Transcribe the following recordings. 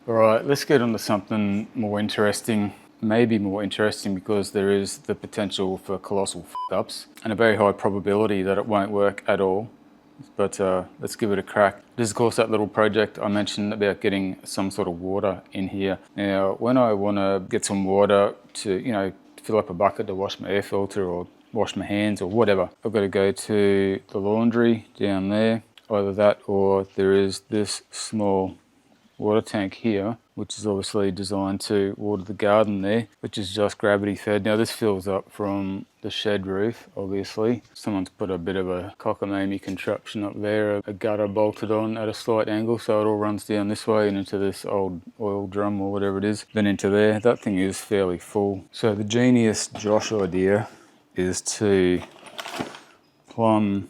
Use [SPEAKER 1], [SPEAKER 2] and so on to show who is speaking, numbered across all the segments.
[SPEAKER 1] All right, let's get on to something more interesting. Maybe more interesting because there is the potential for colossal f***ups and a very high probability that it won't work at all. But let's give it a crack. This is of course that little project I mentioned about getting some sort of water in here. Now, when I want to get some water to, fill up a bucket to wash my air filter or wash my hands or whatever, I've got to go to the laundry down there. Either that or there is this small water tank here, which is obviously designed to water the garden there, which is just gravity fed. Now this fills up from the shed roof, obviously. Someone's put a bit of a cockamamie contraption up there, a gutter bolted on at a slight angle, so it all runs down this way and into this old oil drum or whatever it is, then into there. That thing is fairly full. So the genius Josh idea is to plumb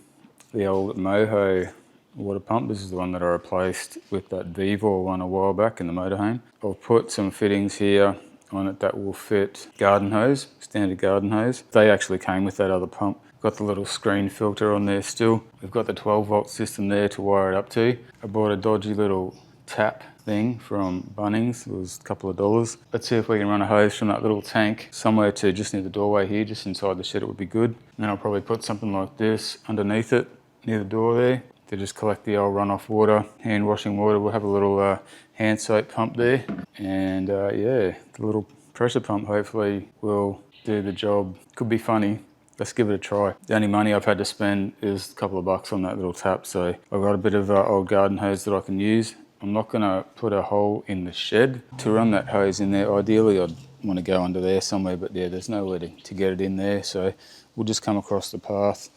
[SPEAKER 1] the old Moho water pump. This is the one that I replaced with that Vivor one a while back in the motorhome. I'll put some fittings here on it that will fit garden hose, standard garden hose. They actually came with that other pump. Got the little screen filter on there still. We've got the 12-volt system there to wire it up to. I bought a dodgy little tap thing from Bunnings. It was a couple of dollars. Let's see if we can run a hose from that little tank somewhere to just near the doorway here, just inside the shed. It would be good. And then I'll probably put something like this underneath it, near the door there, to just collect the old runoff water, hand washing water. We'll have a little hand soap pump there. And yeah, the little pressure pump hopefully will do the job. Could be funny. Let's give it a try. The only money I've had to spend is a couple of bucks on that little tap. So I've got a bit of old garden hose that I can use. I'm not gonna put a hole in the shed to run that hose in there. Ideally, I'd want to go under there somewhere, but yeah, there's nowhere to get it in there. So we'll just come across the path.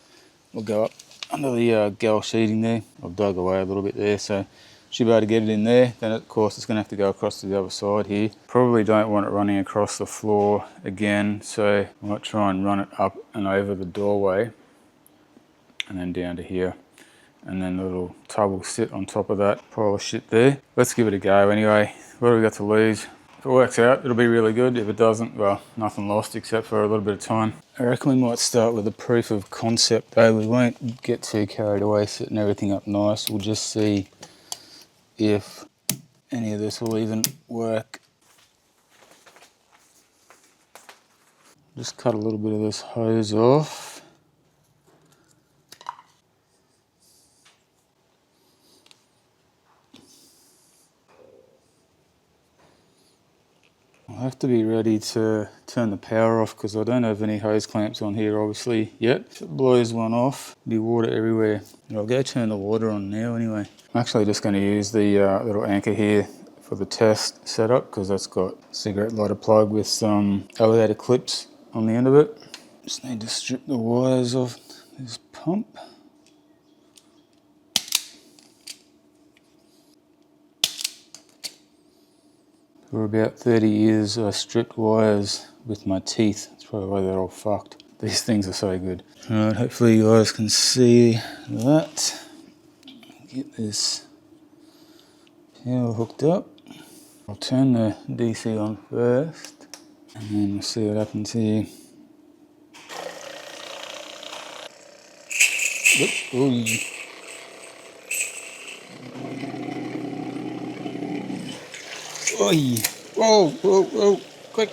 [SPEAKER 1] We'll go up under the gal sheeting there. I've dug away a little bit there, so should be able to get it in there. Then of course it's going to have to go across to the other side here. Probably don't want it running across the floor again, so I might try and run it up and over the doorway and then down to here. And then the little tub will sit on top of that pile of shit there. Let's give it a go anyway. What do we got to lose? If it works out, it'll be really good. If it doesn't, well, nothing lost except for a little bit of time. I reckon we might start with a proof of concept though. We won't get too carried away setting everything up nice. We'll just see if any of this will even work. Just cut a little bit of this hose off. I'll have to be ready to turn the power off because I don't have any hose clamps on here obviously yet. If it blows one off, there'll be water everywhere. And I'll go turn the water on now anyway. I'm actually just going to use the little anchor here for the test setup because that's got a cigarette lighter plug with some alligator clips on the end of it. Just need to strip the wires off this pump. For about 30 years I stripped wires with my teeth. That's probably why they're all fucked. These things are so good. Alright, hopefully you guys can see that. Get this power hooked up. I'll turn the DC on first and then we'll see what happens here. Ooh. Oi. Whoa, whoa, whoa, quick.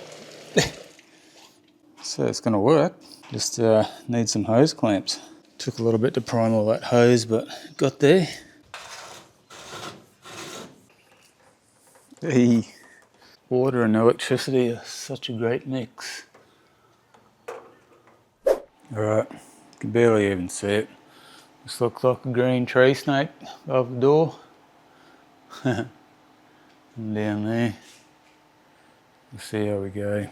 [SPEAKER 1] So it's going to work. Just need some hose clamps. Took a little bit to prime all that hose, but got there. Hey, water and electricity are such a great mix. Alright, you can barely even see it. This looks like a green tree snake above the door. And down there. We'll see how we go.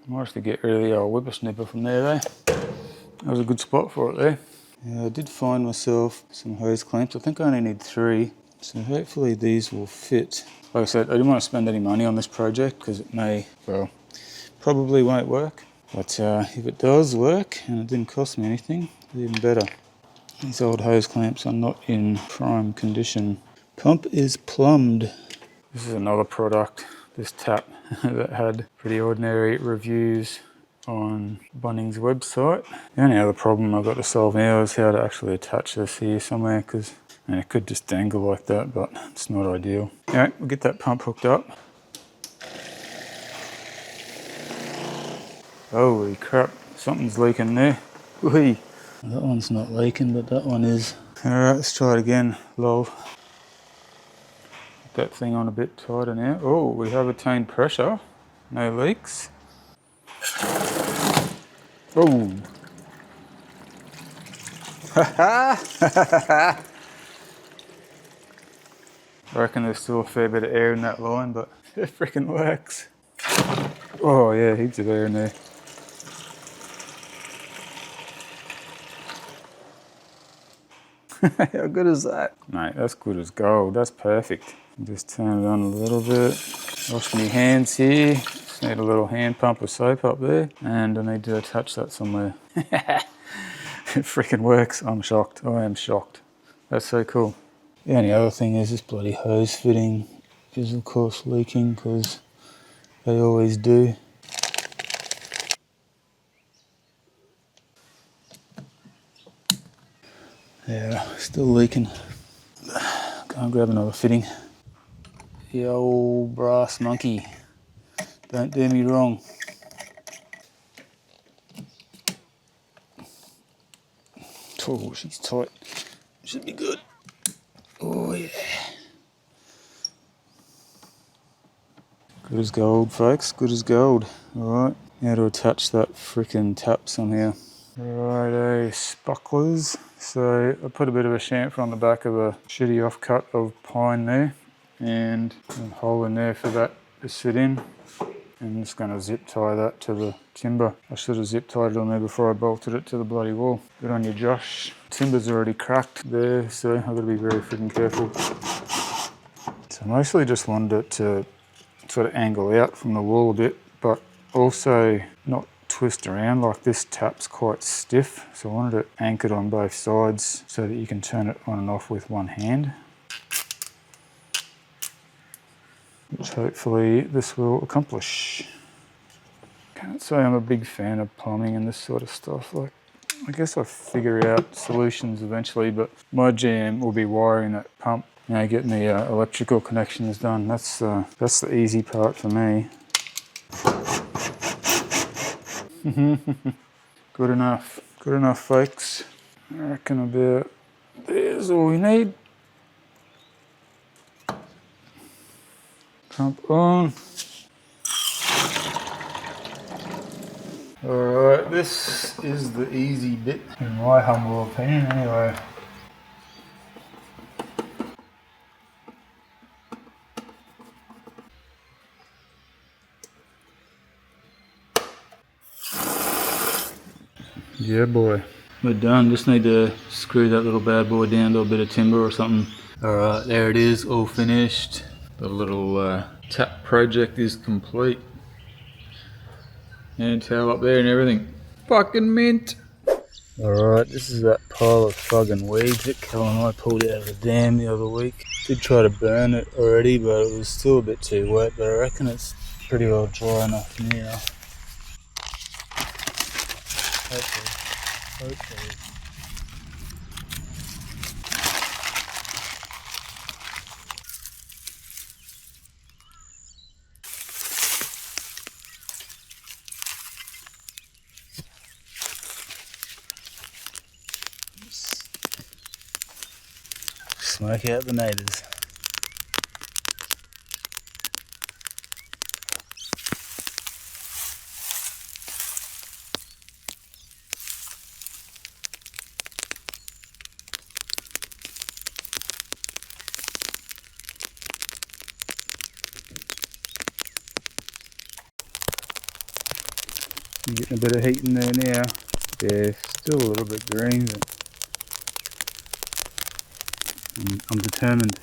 [SPEAKER 1] Might have to get rid of the old whippersnipper from there though. That was a good spot for it there. Yeah, I did find myself some hose clamps. I think I only need 3. So hopefully these will fit. Like I said, I didn't want to spend any money on this project because it may, well, probably won't work. But if it does work and it didn't cost me anything, even better. These old hose clamps are not in prime condition. Pump is plumbed. This is another product, this tap, that had pretty ordinary reviews on Bunnings' website. The only other problem I've got to solve now is how to actually attach this here somewhere because And it could just dangle like that, but it's not ideal. Alright, we'll get that pump hooked up. Holy crap, something's leaking there. Whee! That one's not leaking, but that one is. Alright, let's try it again, lol. Get that thing on a bit tighter now. Oh, we have attained pressure. No leaks. Oh! I reckon there's still a fair bit of air in that line, but it freaking works. Oh yeah, heaps of air in there. How good is that? Mate, that's good as gold. That's perfect. Just turn it on a little bit. Wash my hands here. Just need a little hand pump of soap up there. And I need to attach that somewhere. It freaking works. I'm shocked. I am shocked. That's so cool. The only other thing is this bloody hose fitting is of course leaking, because they always do. Yeah, still leaking. Go and grab another fitting. The old brass monkey. Don't do me wrong. Oh, she's tight. Should be good. Oh yeah. Good as gold, folks. Good as gold. Alright, now to attach that frickin' tap somehow. Righto, spucklers. So I put a bit of a chamfer on the back of a shitty offcut of pine there, and a hole in there for that to sit in. I'm just going to zip tie that to the timber. I should have zip tied it on there before I bolted it to the bloody wall. Good on you, Josh. Timber's already cracked there, so I've got to be very freaking careful. So I mostly just wanted it to sort of angle out from the wall a bit, but also not twist around. Like this tap's quite stiff, so I wanted it anchored on both sides so that you can turn it on and off with one hand, which hopefully this will accomplish. Can't say I'm a big fan of plumbing and this sort of stuff. Like, I guess I'll figure out solutions eventually, but my jam will be wiring that pump, you know, getting the electrical connections done. That's the easy part for me. Good enough. Good enough, folks. I reckon about there's all we need. Pump on. Alright, this is the easy bit, in my humble opinion anyway. Yeah boy, we're done. Just need to screw that little bad boy down to a bit of timber or something. Alright, there it is, all finished. The little tap project is complete. And towel up there and everything. Fucking mint! Alright, this is that pile of fucking weeds that Cal and I pulled out of the dam the other week. Did try to burn it already, but it was still a bit too wet, but I reckon it's pretty well dry enough now. Hopefully. Smoke out the neighbours. I'm getting a bit of heat in there now. Yeah, still a little bit green, but I'm determined.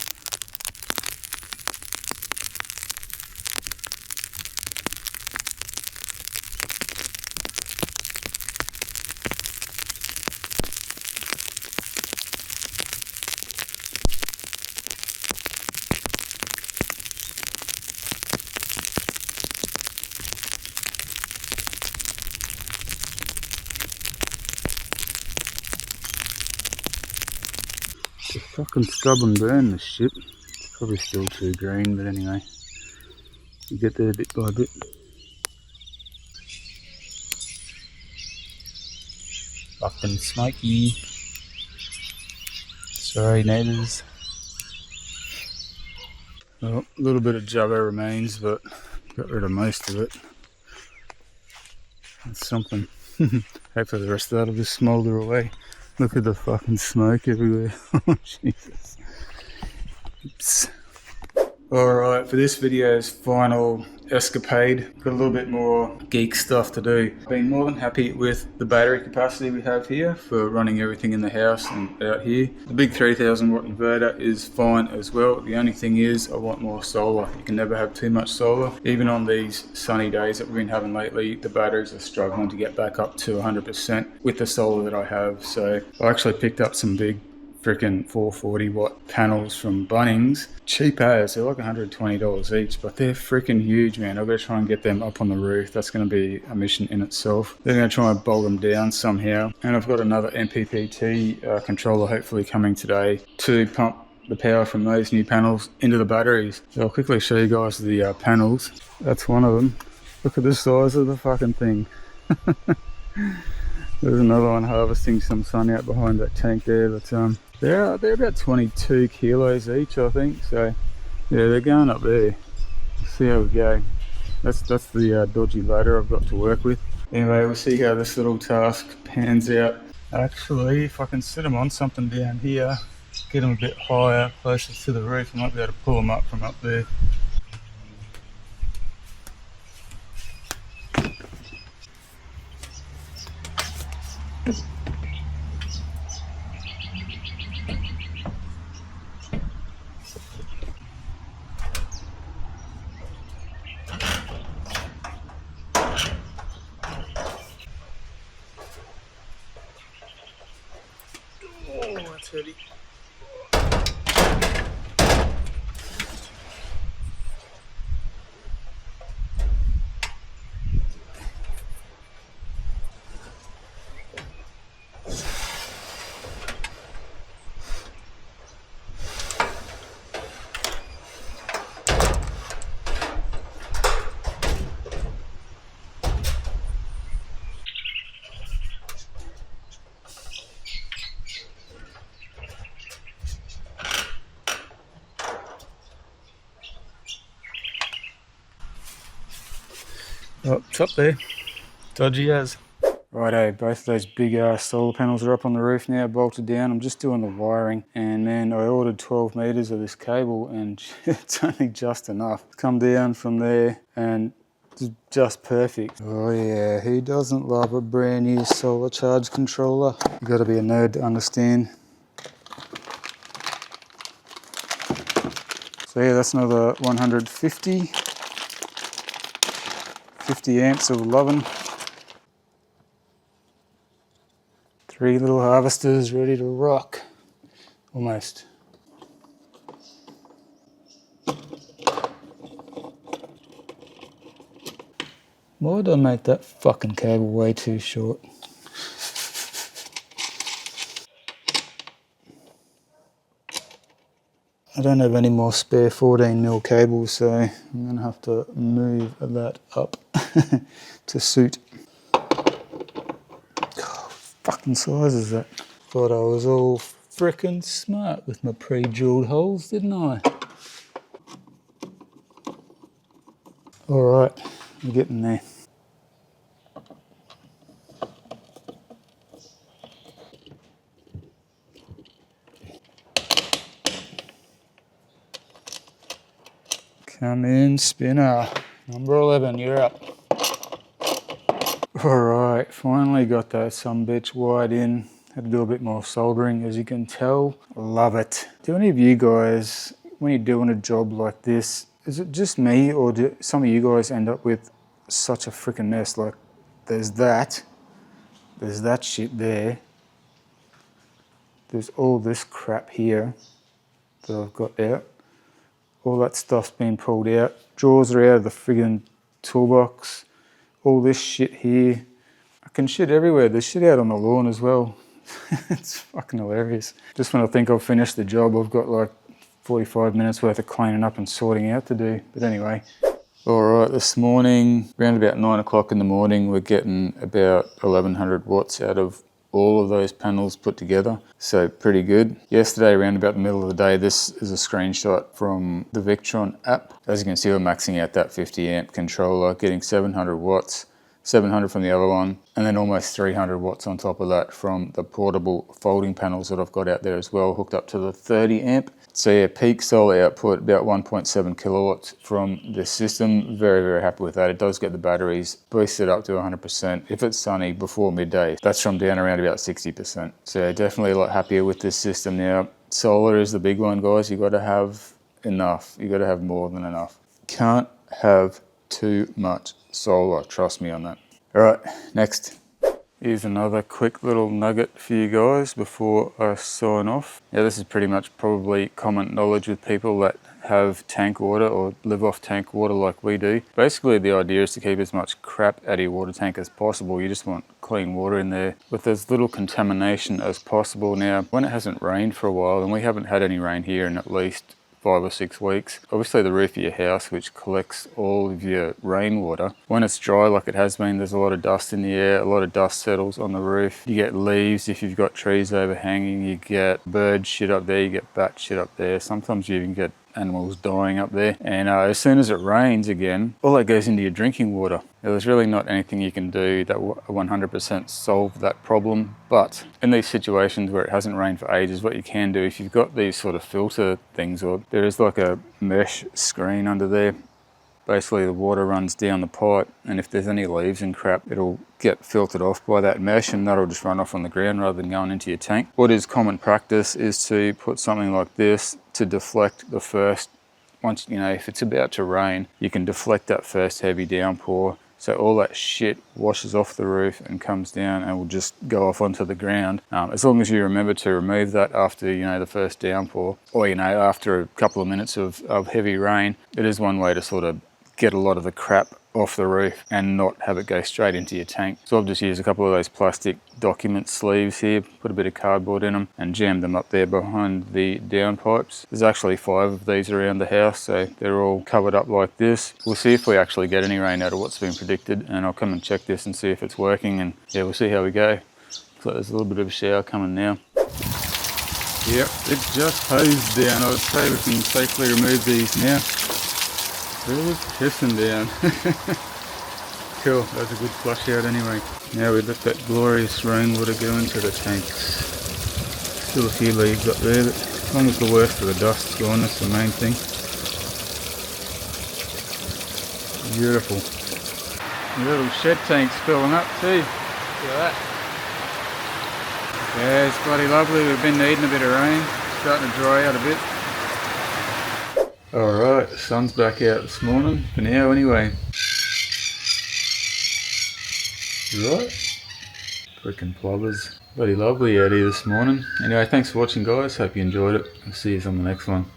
[SPEAKER 1] It's a fucking stubborn burn, this shit. It's probably still too green, but anyway. You get there bit by bit. Fucking smoky. Sorry, neighbours. Well, a little bit of jubber remains, but got rid of most of it. That's something. Hopefully the rest of that'll just smoulder away. Look at the fucking smoke everywhere. Oh, Jesus. Oops. Alright, for this video's final escapade, got a little bit more geek stuff to do. Been more than happy with the battery capacity we have here for running everything in the house and out here. The big 3000 watt inverter is fine as well. The only thing is I want more solar. You can never have too much solar. Even on these sunny days that we've been having lately, the batteries are struggling to get back up to 100% with the solar that I have. So I actually picked up some big freaking 440 watt panels from Bunnings. Cheap as, they're like $120 each, but they're freaking huge, man. I've got to try and get them up on the roof. That's going to be a mission in itself. They're going to try and bolt them down somehow. And I've got another MPPT controller hopefully coming today to pump the power from those new panels into the batteries. So I'll quickly show you guys the panels. That's one of them. Look at the size of the fucking thing. There's another one harvesting some sun out behind that tank there, but they're about 22 kilos each, I think. So yeah, they're going up there. Let's see how we go. That's the dodgy ladder I've got to work with. Anyway, we'll see how this little task pans out. Actually, if I can set them on something down here, get them a bit higher, closer to the roof, I might be able to pull them up from up there. Oh, that's heavy. Oh, it's up there. Dodgy as. Righto, both of those big solar panels are up on the roof now, bolted down. I'm just doing the wiring, and then I ordered 12 meters of this cable, and it's only just enough. Come down from there, and it's just perfect. Oh yeah, who doesn't love a brand new solar charge controller? You've got to be a nerd to understand. So yeah, that's another 150. 50 amps of loving. 3 little harvesters ready to rock. Almost. Why did I make that fucking cable way too short? I don't have any more spare 14mm cables, so I'm going to have to move that up to suit. Oh, fucking size is that? Thought I was all frickin' smart with my pre-jeweled holes, didn't I? Alright, we're getting there. Come in, spinner. Number 11, you're up. Alright, finally got that sumbitch wired in. Had to do a bit more soldering, as you can tell. Love it. Do any of you guys, when you're doing a job like this, is it just me, or do some of you guys end up with such a freaking mess? Like, there's that shit there. There's all this crap here that I've got out. All that stuff's been pulled out. Drawers are out of the friggin' toolbox. All this shit here. I can shit everywhere. There's shit out on the lawn as well. It's fucking hilarious. Just when I think I've finished the job, I've got like 45 minutes worth of cleaning up and sorting out to do. But anyway. All right, this morning, around about 9 o'clock in the morning, we're getting about 1100 watts out of all of those panels put together. So pretty good. Yesterday, around about the middle of the day, this is a screenshot from the Victron app. As you can see, we're maxing out that 50 amp controller, getting 700 watts. 700 from the other one, and then almost 300 watts on top of that from the portable folding panels that I've got out there as well, hooked up to the 30 amp. So yeah, peak solar output, about 1.7 kilowatts from this system. Very, very happy with that. It does get the batteries boosted up to 100% if it's sunny before midday. That's from down around about 60%. So definitely a lot happier with this system now. Solar is the big one, guys. You've got to have enough. You've got to have more than enough. Can't have too much solar, trust me on that. All right, next. Here's another quick little nugget for you guys before I sign off. Now this is pretty much probably common knowledge with people that have tank water or live off tank water like we do. Basically the idea is to keep as much crap out of your water tank as possible. You just want clean water in there with as little contamination as possible. Now when it hasn't rained for a while, and we haven't had any rain here in at least 5 or 6 weeks. Obviously the roof of your house, which collects all of your rainwater, when it's dry like it has been, there's a lot of dust in the air, a lot of dust settles on the roof. You get leaves if you've got trees overhanging, you get bird shit up there, you get bat shit up there. Sometimes you even get animals dying up there. And as soon as it rains again, all that goes into your drinking water. Now, there's really not anything you can do that will 100% solve that problem. But in these situations where it hasn't rained for ages, what you can do, if you've got these sort of filter things, or there is like a mesh screen under there, basically the water runs down the pipe, and if there's any leaves and crap, it'll get filtered off by that mesh, and that'll just run off on the ground rather than going into your tank. What is common practice is to put something like this to deflect the first, once, you know, if it's about to rain, you can deflect that first heavy downpour, so all that shit washes off the roof and comes down and will just go off onto the ground. As long as you remember to remove that after, you know, the first downpour, or, you know, after a couple of minutes of heavy rain, it is one way to sort of get a lot of the crap off the roof and not have it go straight into your tank. So I've just used a couple of those plastic document sleeves here, put a bit of cardboard in them and jammed them up there behind the downpipes. There's actually 5 of these around the house, so they're all covered up like this. We'll see if we actually get any rain out of what's been predicted, and I'll come and check this and see if it's working, and yeah, we'll see how we go. So there's a little bit of a shower coming now. Yep, it just hosed down. I would say we can safely remove these now. Really pissing down. Cool, that was a good flush out anyway. Now we let that glorious rainwater go into the tanks. Still a few leaves up there, but as long as the worst of the dust's gone, that's the main thing. Beautiful. The little shed tank's filling up too. Look at that. Yeah, it's bloody lovely. We've been needing a bit of rain. Starting to dry out a bit. Alright, the sun's back out this morning, for now anyway. Right. Freaking plovers. Bloody lovely out here this morning. Anyway, thanks for watching guys, hope you enjoyed it. I'll see you on the next one.